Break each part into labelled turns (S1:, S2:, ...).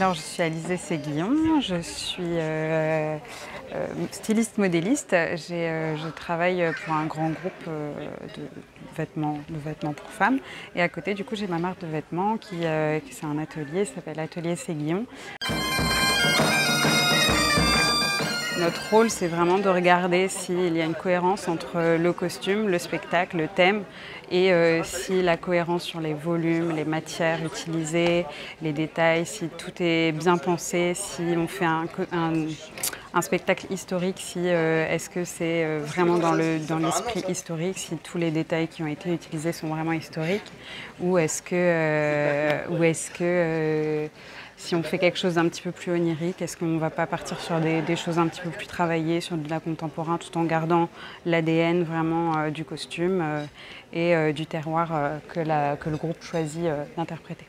S1: Alors, je suis Alizée Séguillon, je suis styliste modéliste. Je travaille pour un grand groupe de vêtements pour femmes. Et à côté, du coup, j'ai ma marque de vêtements qui c'est un atelier, ça s'appelle Atelier Séguillon. Notre rôle, c'est vraiment de regarder s'il y a une cohérence entre le costume, le spectacle, le thème, et si la cohérence sur les volumes, les matières utilisées, les détails, si tout est bien pensé, si on fait un spectacle historique, si est-ce que c'est vraiment dans l'esprit historique, si tous les détails qui ont été utilisés sont vraiment historiques, ou est-ce que si on fait quelque chose d'un petit peu plus onirique, est-ce qu'on ne va pas partir sur des choses un petit peu plus travaillées, sur de la contemporain, tout en gardant l'ADN vraiment du costume et du terroir que le groupe choisit d'interpréter.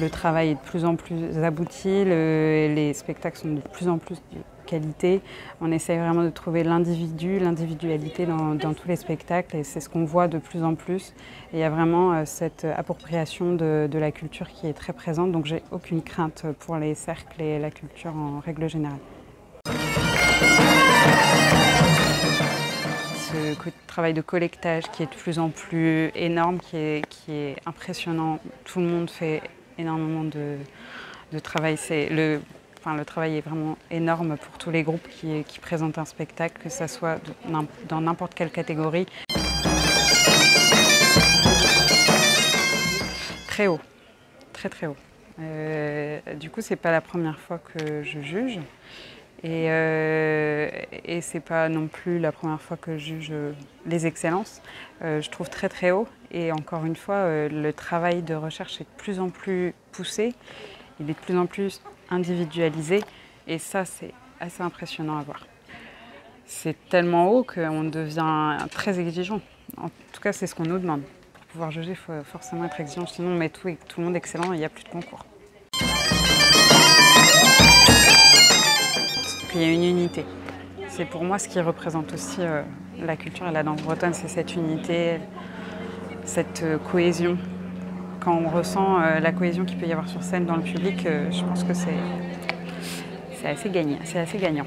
S1: Le travail est de plus en plus abouti, les spectacles sont de plus en plus de qualité. On essaye vraiment de trouver l'individualité dans tous les spectacles et c'est ce qu'on voit de plus en plus. Et il y a vraiment cette appropriation de la culture qui est très présente, donc j'ai aucune crainte pour les cercles et la culture en règle générale. Ce travail de collectage qui est de plus en plus énorme, qui est impressionnant, tout le monde fait énormément de travail. Le travail est vraiment énorme pour tous les groupes qui présentent un spectacle, que ce soit dans n'importe quelle catégorie. Très haut, très très haut. Du coup, c'est pas la première fois que je juge. Et c'est pas non plus la première fois que je juge les excellences. Je trouve très très haut. Et encore une fois, le travail de recherche est de plus en plus poussé. Il est de plus en plus individualisé. Et ça, c'est assez impressionnant à voir. C'est tellement haut qu'on devient très exigeant. En tout cas, c'est ce qu'on nous demande. Pour pouvoir juger, il faut forcément être exigeant. Sinon, on met tout le monde excellent et il n'y a plus de concours. Il y a une unité. C'est pour moi ce qui représente aussi la culture et la danse bretonne, c'est cette unité, cette cohésion. Quand on ressent la cohésion qu'il peut y avoir sur scène dans le public, je pense que c'est assez gagnant.